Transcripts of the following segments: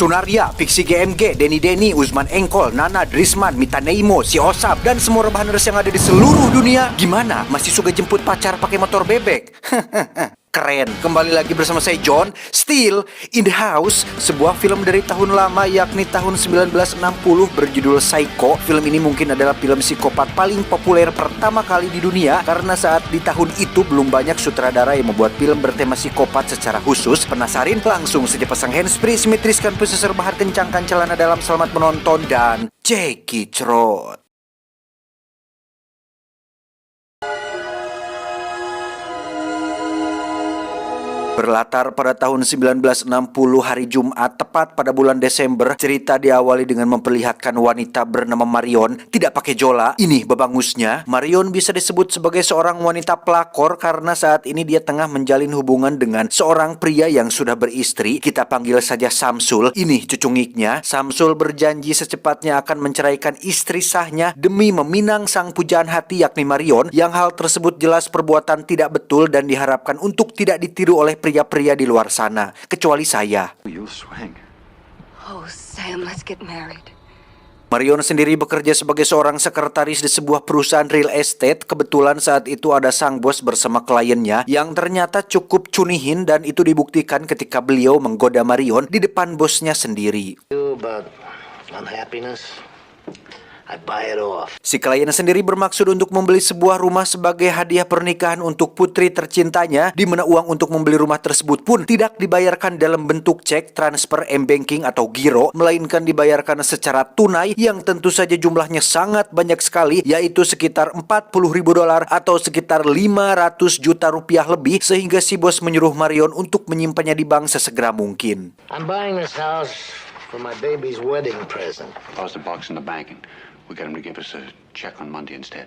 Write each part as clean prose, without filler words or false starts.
Sunaria, Fiksi GMG, Denny, Uzman Engkol, Nana, Drisman, Mita Neimo, si Osap, dan semua rebahaners yang ada di seluruh dunia. Gimana? Masih suka jemput pacar pakai motor bebek? Keren. Kembali lagi bersama saya John, Still in the House, sebuah film dari tahun lama yakni tahun 1960 berjudul Psycho. Film ini mungkin adalah film psikopat paling populer pertama kali di dunia karena saat di tahun itu belum banyak sutradara yang membuat film bertema psikopat secara khusus. Penasaran? Langsung saja pasang handsfree, simetriskan pusar bahar, kencangkan celana dalam, selamat menonton dan Jackie Trot. Berlatar pada tahun 1960 hari Jumat, tepat pada bulan Desember, cerita diawali dengan memperlihatkan wanita bernama Marion tidak pakai jola. Ini babangusnya, Marion bisa disebut sebagai seorang wanita pelakor karena saat ini dia tengah menjalin hubungan dengan seorang pria yang sudah beristri. Kita panggil saja Samsul. Ini cucungiknya. Samsul berjanji secepatnya akan menceraikan istri sahnya demi meminang sang pujaan hati yakni Marion, yang hal tersebut jelas perbuatan tidak betul dan diharapkan untuk tidak ditiru oleh pria-pria di luar sana, kecuali saya. Oh, Sam, let's get married. Marion sendiri bekerja sebagai seorang sekretaris di sebuah perusahaan real estate. Kebetulan saat itu ada sang bos bersama kliennya yang ternyata cukup cunihin, dan itu dibuktikan ketika beliau menggoda Marion di depan bosnya sendiri. Si klien sendiri bermaksud untuk membeli sebuah rumah sebagai hadiah pernikahan untuk putri tercintanya, di mana uang untuk membeli rumah tersebut pun tidak dibayarkan dalam bentuk cek, transfer, m-banking atau giro, melainkan dibayarkan secara tunai yang tentu saja jumlahnya sangat banyak sekali, yaitu sekitar $40.000 atau sekitar 500 juta rupiah lebih, sehingga si bos menyuruh Marion untuk menyimpannya di bank sesegera mungkin. I'm buying this house for my baby's wedding present. Toss the box in the bank and we got him to give us a check on Monday instead.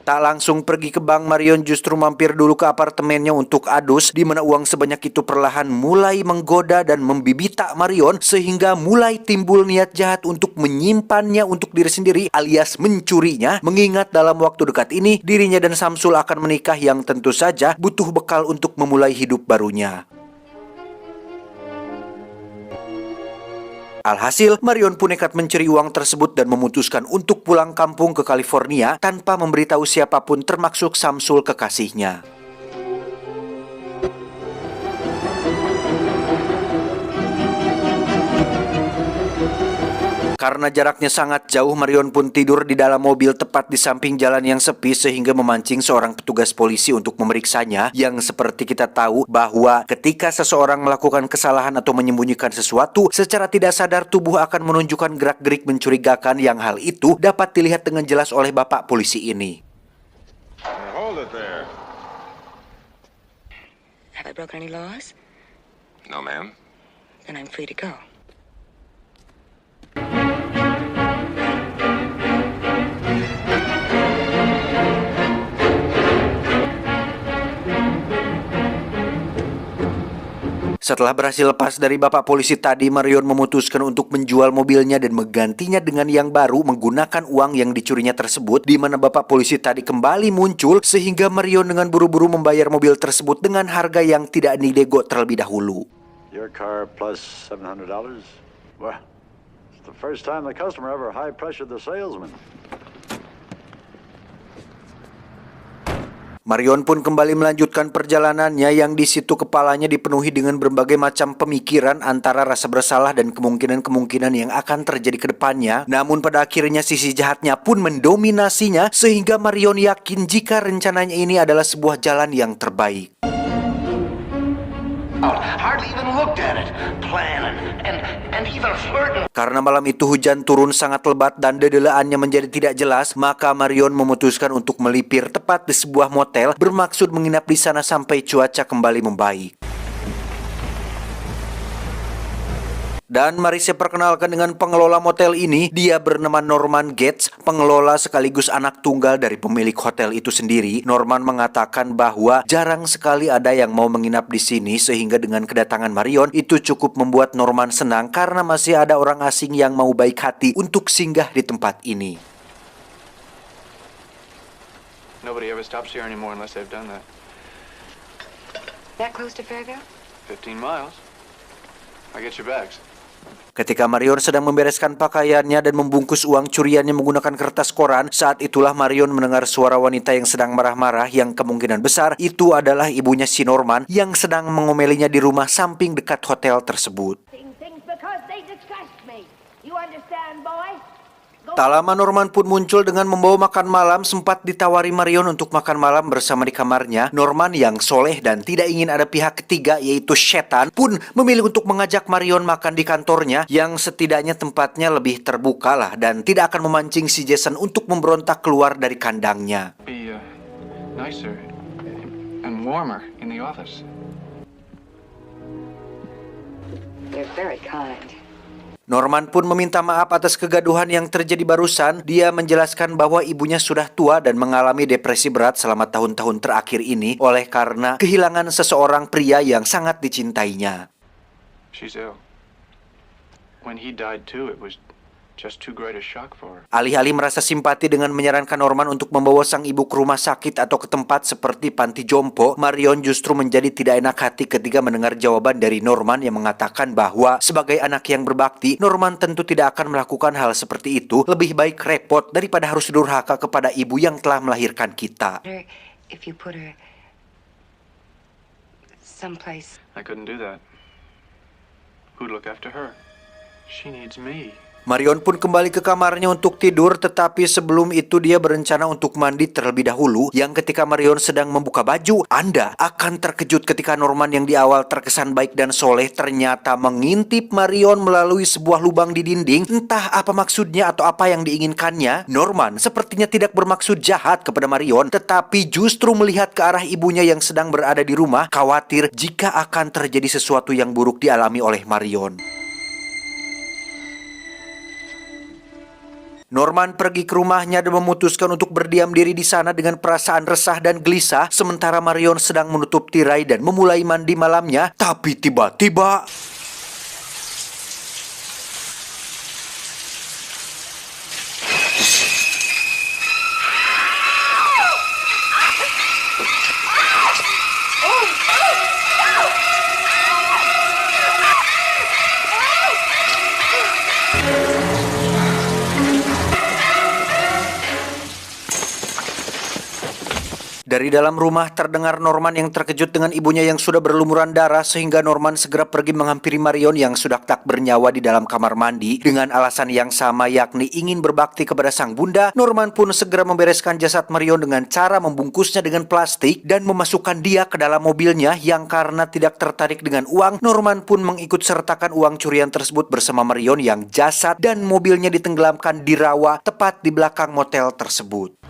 Tak langsung pergi ke bank, Marion justru mampir dulu ke apartemennya untuk adus, di mana uang sebanyak itu perlahan mulai menggoda dan membibita Marion, sehingga mulai timbul niat jahat untuk menyimpannya untuk diri sendiri alias mencurinya, mengingat dalam waktu dekat ini dirinya dan Samsul akan menikah yang tentu saja butuh bekal untuk memulai hidup barunya. Alhasil, Marion pun nekat mencuri uang tersebut dan memutuskan untuk pulang kampung ke California tanpa memberitahu siapapun termasuk Samsul kekasihnya. Karena jaraknya sangat jauh, Marion pun tidur di dalam mobil tepat di samping jalan yang sepi, sehingga memancing seorang petugas polisi untuk memeriksanya, yang seperti kita tahu bahwa ketika seseorang melakukan kesalahan atau menyembunyikan sesuatu, secara tidak sadar tubuh akan menunjukkan gerak-gerik mencurigakan, yang hal itu dapat dilihat dengan jelas oleh bapak polisi ini. Hold it there. Have I broken any laws? No, ma'am. Then I'm free to go. Setelah berhasil lepas dari bapak polisi tadi, Marion memutuskan untuk menjual mobilnya dan menggantinya dengan yang baru menggunakan uang yang dicurinya tersebut, di mana bapak polisi tadi kembali muncul, sehingga Marion dengan buru-buru membayar mobil tersebut dengan harga yang tidak dinego terlebih dahulu. Your car plus $700? Well, it's the first time the customer ever high-pressured the salesman. Marion pun kembali melanjutkan perjalanannya, yang di situ kepalanya dipenuhi dengan berbagai macam pemikiran antara rasa bersalah dan kemungkinan-kemungkinan yang akan terjadi ke depannya. Namun pada akhirnya sisi jahatnya pun mendominasinya, sehingga Marion yakin jika rencananya ini adalah sebuah jalan yang terbaik. Hardly even looked at it, planning and even flirting. Karena malam itu hujan turun sangat lebat dan dedelaannya menjadi tidak jelas, maka Marion memutuskan untuk melipir tepat di sebuah motel, bermaksud menginap di sana sampai cuaca kembali membaik. Dan mari saya perkenalkan dengan pengelola motel ini. Dia bernama Norman Gates, pengelola sekaligus anak tunggal dari pemilik hotel itu sendiri. Norman mengatakan bahwa jarang sekali ada yang mau menginap di sini, sehingga dengan kedatangan Marion itu cukup membuat Norman senang karena masih ada orang asing yang mau baik hati untuk singgah di tempat ini. Nobody ever stops here anymore unless they've done that. That close to Fairville? 15 miles. I get your bags. Ketika Marion sedang membereskan pakaiannya dan membungkus uang curiannya menggunakan kertas koran, saat itulah Marion mendengar suara wanita yang sedang marah-marah yang kemungkinan besar itu adalah ibunya si Norman yang sedang mengomelinya di rumah samping dekat hotel tersebut. Things because they disgust me. You understand, boy? Tak lama Norman pun muncul dengan membawa makan malam. Sempat ditawari Marion untuk makan malam bersama di kamarnya. Norman yang soleh dan tidak ingin ada pihak ketiga yaitu setan pun memilih untuk mengajak Marion makan di kantornya yang setidaknya tempatnya lebih terbuka lah dan tidak akan memancing si Jason untuk memberontak keluar dari kandangnya. Be nicer and warmer in the office. You're very kind. Norman pun meminta maaf atas kegaduhan yang terjadi barusan. Dia menjelaskan bahwa ibunya sudah tua dan mengalami depresi berat selama tahun-tahun terakhir ini oleh karena kehilangan seseorang pria yang sangat dicintainya. She's ill. When he died too, it was just too great a shock for her. Alih-alih merasa simpati dengan menyarankan Norman untuk membawa sang ibu ke rumah sakit atau ke tempat seperti panti jompo, Marion justru menjadi tidak enak hati ketika mendengar jawaban dari Norman yang mengatakan bahwa sebagai anak yang berbakti, Norman tentu tidak akan melakukan hal seperti itu. Lebih baik repot daripada harus durhaka kepada ibu yang telah melahirkan kita. If you put her someplace. I couldn't do that. Who'd look after her? She needs me. Marion pun kembali ke kamarnya untuk tidur, tetapi sebelum itu dia berencana untuk mandi terlebih dahulu. Yang ketika Marion sedang membuka baju, Anda akan terkejut ketika Norman yang di awal terkesan baik dan soleh ternyata mengintip Marion melalui sebuah lubang di dinding. Entah apa maksudnya atau apa yang diinginkannya. Norman sepertinya tidak bermaksud jahat kepada Marion, tetapi justru melihat ke arah ibunya yang sedang berada di rumah, khawatir jika akan terjadi sesuatu yang buruk dialami oleh Marion. Norman pergi ke rumahnya dan memutuskan untuk berdiam diri di sana dengan perasaan resah dan gelisah, sementara Marion sedang menutup tirai dan memulai mandi malamnya. Tapi tiba-tiba dari dalam rumah terdengar Norman yang terkejut dengan ibunya yang sudah berlumuran darah, sehingga Norman segera pergi menghampiri Marion yang sudah tak bernyawa di dalam kamar mandi. Dengan alasan yang sama, yakni ingin berbakti kepada sang bunda, Norman pun segera membereskan jasad Marion dengan cara membungkusnya dengan plastik dan memasukkan dia ke dalam mobilnya. Yang karena tidak tertarik dengan uang, Norman pun mengikut sertakan uang curian tersebut bersama Marion yang jasad dan mobilnya ditenggelamkan di rawa tepat di belakang motel tersebut.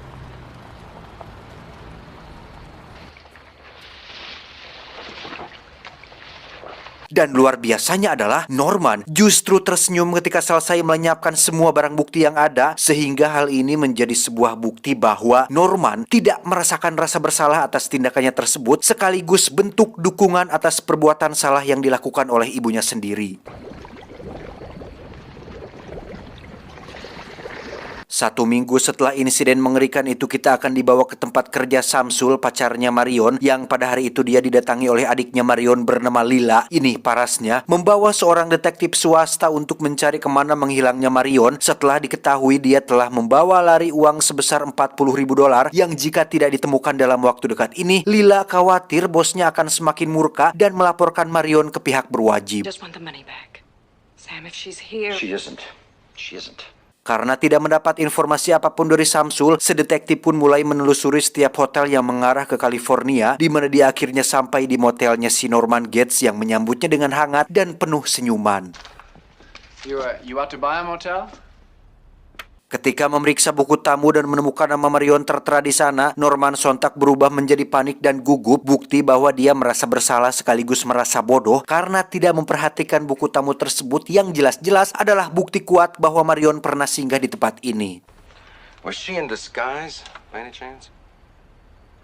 Dan luar biasanya adalah Norman justru tersenyum ketika selesai melenyapkan semua barang bukti yang ada, sehingga hal ini menjadi sebuah bukti bahwa Norman tidak merasakan rasa bersalah atas tindakannya tersebut, sekaligus bentuk dukungan atas perbuatan salah yang dilakukan oleh ibunya sendiri. 1 minggu setelah insiden mengerikan itu, kita akan dibawa ke tempat kerja Samsul, pacarnya Marion, yang pada hari itu dia didatangi oleh adiknya Marion bernama Lila. Ini parasnya membawa seorang detektif swasta untuk mencari kemana menghilangnya Marion setelah diketahui dia telah membawa lari uang sebesar $40.000 yang jika tidak ditemukan dalam waktu dekat ini, Lila khawatir bosnya akan semakin murka dan melaporkan Marion ke pihak berwajib. Just want the money back. Sam, if she's here. She isn't. She isn't. Karena tidak mendapat informasi apapun dari Samsul, si detektif pun mulai menelusuri setiap hotel yang mengarah ke California, di mana dia akhirnya sampai di motelnya si Norman Gates yang menyambutnya dengan hangat dan penuh senyuman. You out to buy a motel? Ketika memeriksa buku tamu dan menemukan nama Marion tertera di sana, Norman sontak berubah menjadi panik dan gugup, bukti bahwa dia merasa bersalah sekaligus merasa bodoh karena tidak memperhatikan buku tamu tersebut yang jelas-jelas adalah bukti kuat bahwa Marion pernah singgah di tempat ini. Was she in disguise, by any chance?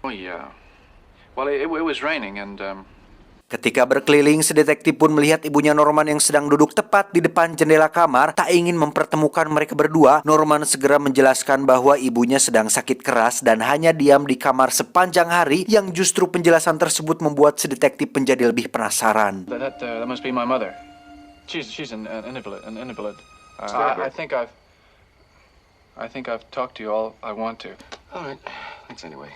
Oh yeah. Well, it was raining and Ketika berkeliling, si detektif pun melihat ibunya Norman yang sedang duduk tepat di depan jendela kamar. Tak ingin mempertemukan mereka berdua, Norman segera menjelaskan bahwa ibunya sedang sakit keras dan hanya diam di kamar sepanjang hari, yang justru penjelasan tersebut membuat si detektif menjadi lebih penasaran. that must be my mother. She's an invalid. An invalid. Starboard. I think I've talked to you all I want to. All right. Thanks anyway.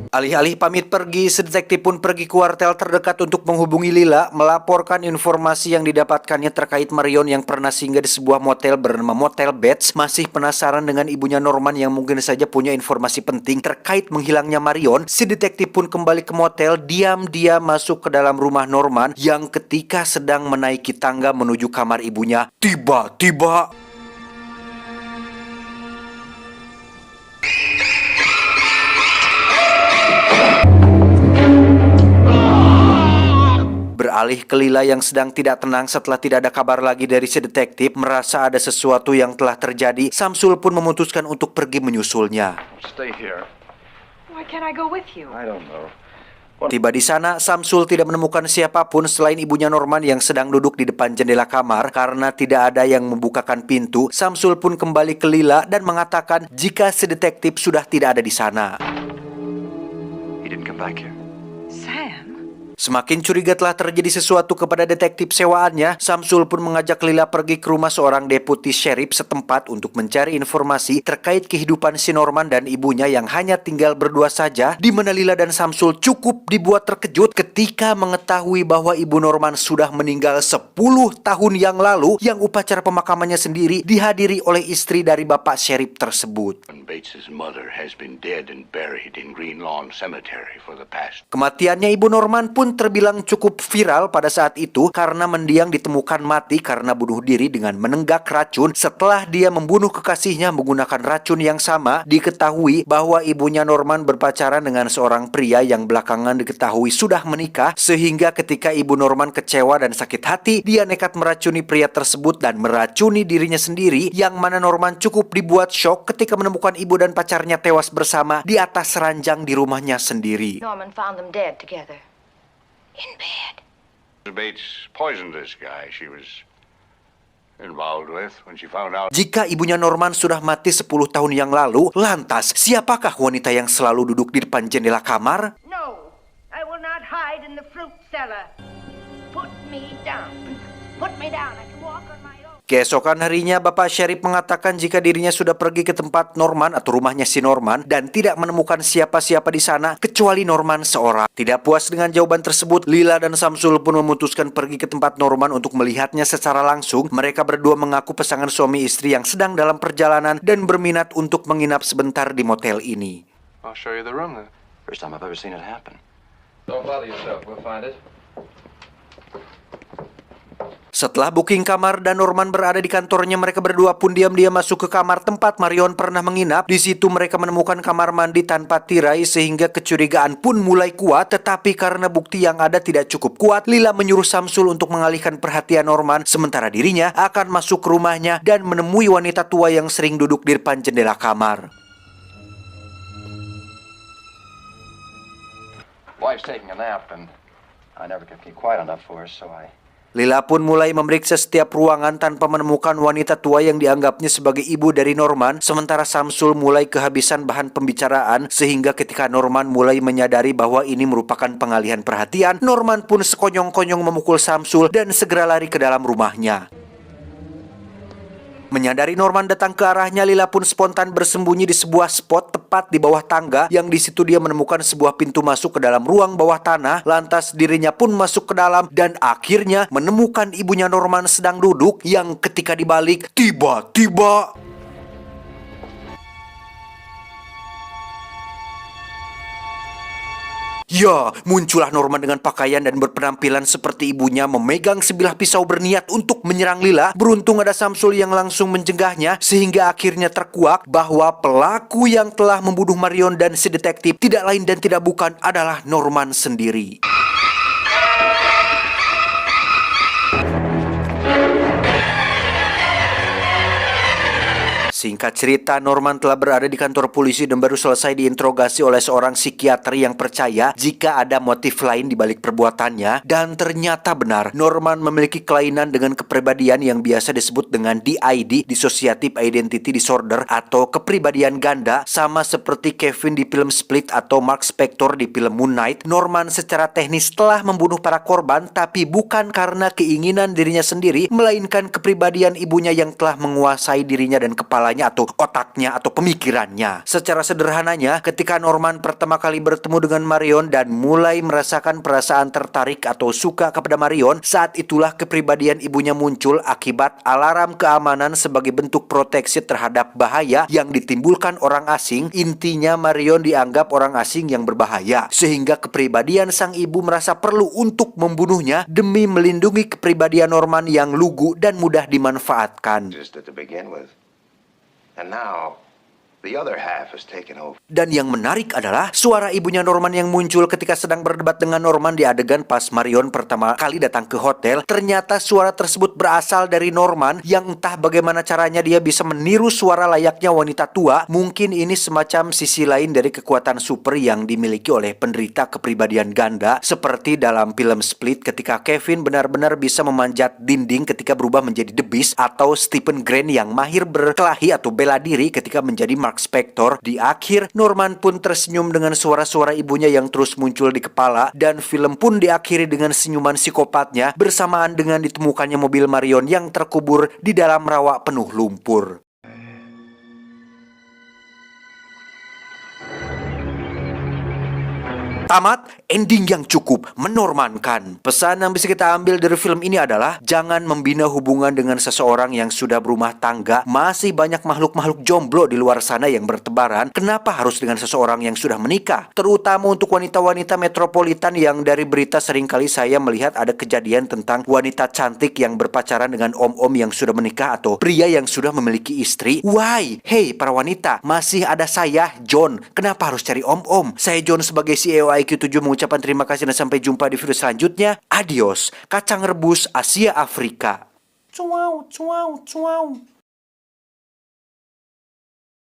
Alih-alih pamit pergi, si detektif pun pergi ke kuartel terdekat untuk menghubungi Lila, melaporkan informasi yang didapatkannya terkait Marion yang pernah singgah di sebuah motel bernama Motel Beds. Masih penasaran dengan ibunya Norman yang mungkin saja punya informasi penting terkait menghilangnya Marion, si detektif pun kembali ke motel, diam-diam masuk ke dalam rumah Norman yang ketika sedang menaiki tangga menuju kamar ibunya, tiba-tiba beralih ke Lila yang sedang tidak tenang setelah tidak ada kabar lagi dari si detektif. Merasa ada sesuatu yang telah terjadi, Samsul pun memutuskan untuk pergi menyusulnya. Stay here. Why can't I go with you? I don't know. Tiba di sana, Samsul tidak menemukan siapapun selain ibunya Norman yang sedang duduk di depan jendela kamar. Karena tidak ada yang membukakan pintu, Samsul pun kembali ke Lila dan mengatakan jika si detektif sudah tidak ada di sana. He didn't come back here. Sam? Semakin curiga telah terjadi sesuatu kepada detektif sewaannya, Samsul pun mengajak Lila pergi ke rumah seorang deputi sheriff setempat untuk mencari informasi terkait kehidupan si Norman dan ibunya yang hanya tinggal berdua saja, di mana Lila dan Samsul cukup dibuat terkejut ketika mengetahui bahwa ibu Norman sudah meninggal 10 tahun yang lalu, yang upacara pemakamannya sendiri dihadiri oleh istri dari bapak sheriff tersebut. And Bates's mother has been dead and buried in Green Lawn Cemetery for the past. Kematiannya ibu Norman pun terbilang cukup viral pada saat itu karena mendiang ditemukan mati karena bunuh diri dengan menenggak racun setelah dia membunuh kekasihnya menggunakan racun yang sama. Diketahui bahwa ibunya Norman berpacaran dengan seorang pria yang belakangan diketahui sudah menikah, sehingga ketika ibu Norman kecewa dan sakit hati, dia nekat meracuni pria tersebut dan meracuni dirinya sendiri, yang mana Norman cukup dibuat shock ketika menemukan ibu dan pacarnya tewas bersama di atas ranjang di rumahnya sendiri. Norman found them dead together. In bed. Bates poisoned this guy she was involved with when she found out. Jika ibunya Norman sudah mati 10 tahun yang lalu, lantas siapakah wanita yang selalu duduk di depan jendela kamar? No, I will not hide in the fruit cellar. Put me down. Put me down. I can walk on my own. Keesokan harinya, Bapak Sheriff mengatakan jika dirinya sudah pergi ke tempat Norman atau rumahnya si Norman dan tidak menemukan siapa-siapa di sana kecuali Norman seorang. Tidak puas dengan jawaban tersebut, Lila dan Samsul pun memutuskan pergi ke tempat Norman untuk melihatnya secara langsung. Mereka berdua mengaku pasangan suami istri yang sedang dalam perjalanan dan berminat untuk menginap sebentar di motel ini. I'll show you the room then. First time I've ever seen it happen. Don't bother yourself. We'll find it. Setelah booking kamar dan Norman berada di kantornya, mereka berdua pun diam-diam masuk ke kamar tempat Marion pernah menginap. Di situ mereka menemukan kamar mandi tanpa tirai sehingga kecurigaan pun mulai kuat. Tetapi karena bukti yang ada tidak cukup kuat, Lila menyuruh Samsul untuk mengalihkan perhatian Norman, sementara dirinya akan masuk ke rumahnya dan menemui wanita tua yang sering duduk di depan jendela kamar. Wife's taking a nap, and I never could keep quiet enough for her, so Lila pun mulai memeriksa setiap ruangan tanpa menemukan wanita tua yang dianggapnya sebagai ibu dari Norman. Sementara Samsul mulai kehabisan bahan pembicaraan, sehingga ketika Norman mulai menyadari bahwa ini merupakan pengalihan perhatian, Norman pun sekonyong-konyong memukul Samsul dan segera lari ke dalam rumahnya. Menyadari Norman datang ke arahnya, Lila pun spontan bersembunyi di sebuah spot tepat di bawah tangga, yang di situ dia menemukan sebuah pintu masuk ke dalam ruang bawah tanah. Lantas dirinya pun masuk ke dalam dan akhirnya menemukan ibunya Norman sedang duduk, yang ketika dibalik tiba-tiba ya, muncullah Norman dengan pakaian dan berpenampilan seperti ibunya, memegang sebilah pisau berniat untuk menyerang Lila. Beruntung ada Samsul yang langsung menjenggahnya, sehingga akhirnya terkuak bahwa pelaku yang telah membunuh Marion dan si detektif tidak lain dan tidak bukan adalah Norman sendiri. Si Singkat cerita, Norman telah berada di kantor polisi dan baru selesai diinterogasi oleh seorang psikiater yang percaya jika ada motif lain di balik perbuatannya. Dan ternyata benar, Norman memiliki kelainan dengan kepribadian yang biasa disebut dengan DID, Dissociative Identity Disorder, atau kepribadian ganda. Sama seperti Kevin di film Split atau Mark Spector di film Moon Knight, Norman secara teknis telah membunuh para korban, tapi bukan karena keinginan dirinya sendiri, melainkan kepribadian ibunya yang telah menguasai dirinya dan kepalanya atau otaknya atau pemikirannya. Secara sederhananya, ketika Norman pertama kali bertemu dengan Marion dan mulai merasakan perasaan tertarik atau suka kepada Marion, saat itulah kepribadian ibunya muncul akibat alarm keamanan sebagai bentuk proteksi terhadap bahaya yang ditimbulkan orang asing. Intinya Marion dianggap orang asing yang berbahaya, sehingga kepribadian sang ibu merasa perlu untuk membunuhnya demi melindungi kepribadian Norman yang lugu dan mudah dimanfaatkan. Just to begin with. And now, the other half has taken over. Dan yang menarik adalah suara ibunya Norman yang muncul ketika sedang berdebat dengan Norman di adegan pas Marion pertama kali datang ke hotel. Ternyata suara tersebut berasal dari Norman yang entah bagaimana caranya dia bisa meniru suara layaknya wanita tua. Mungkin ini semacam sisi lain dari kekuatan super yang dimiliki oleh penderita kepribadian ganda, seperti dalam film Split ketika Kevin benar-benar bisa memanjat dinding ketika berubah menjadi The Beast, atau Stephen Grant yang mahir berkelahi atau bela diri ketika menjadi Mark Spector. Di akhir, Norman pun tersenyum dengan suara-suara ibunya yang terus muncul di kepala, dan film pun diakhiri dengan senyuman psikopatnya bersamaan dengan ditemukannya mobil Marion yang terkubur di dalam rawa penuh lumpur. Tamat, ending yang cukup menormankan. Pesan yang bisa kita ambil dari film ini adalah jangan membina hubungan dengan seseorang yang sudah berumah tangga. Masih banyak makhluk-makhluk jomblo di luar sana yang bertebaran. Kenapa harus dengan seseorang yang sudah menikah? Terutama untuk wanita-wanita metropolitan yang dari berita seringkali saya melihat ada kejadian tentang wanita cantik yang berpacaran dengan om-om yang sudah menikah atau pria yang sudah memiliki istri. Why? Hey para wanita, masih ada saya, John. Kenapa harus cari om-om? Saya John sebagai CEO IQ7 mengucapkan terima kasih dan sampai jumpa di video selanjutnya. Adios, kacang rebus Asia Afrika. Cuau, cuau, cuau.